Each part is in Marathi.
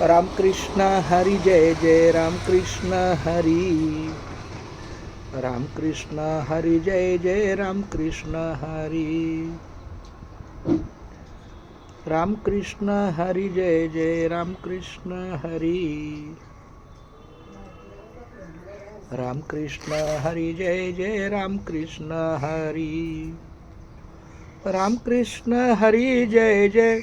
रामकृष्ण हरी जय जय रामकृष्ण हरी. रामकृष्ण हरी जय जय रामकृष्ण हरी. रामकृष्ण हरी जय जय रामकृष्ण हरी. रामकृष्ण हरी जय जय रामकृष्ण हरी. रामकृष्ण हरी जय जय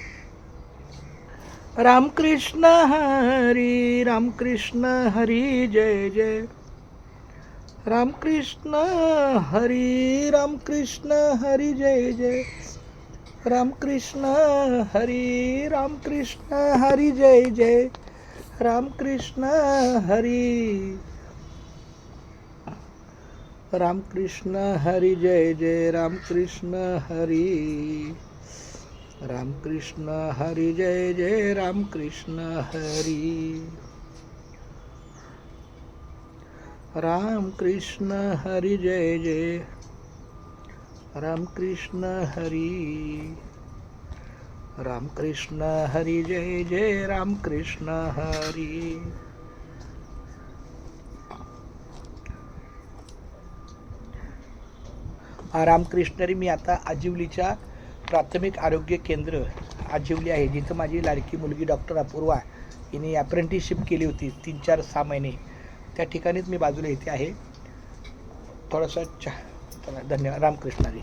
रामकृष्ण हरी. रामकृष्ण हरी जय जय रामकृष्ण हरी. रामकृष्ण हरी जय जय रामकृष्ण हरी. रामकृष्ण हरी जय जय रामकृष्ण हरी. रामकृष्ण हरी जय जय रामकृष्ण हरी. रामकृष्ण हरी जय जय रामकृष्ण हरी. रामकृष्ण हरी जय जय रामकृष्ण हरी. रामकृष्ण हरी जय जय रामकृष्ण हरी. रामकृष्ण. मी आता आजिवलीच्या प्राथमिक आरोग्य केंद्र आजिवली आहे, जिथं माझी लाडकी मुलगी डॉक्टर अपूर्वा हिने अप्रेंटिसशिप केली होती 3-4-6 महिने. त्या ठिकाणीच मी बाजूला इथे आहे. थोडासा चहा. धन्यवाद. रामकृष्ण हरी.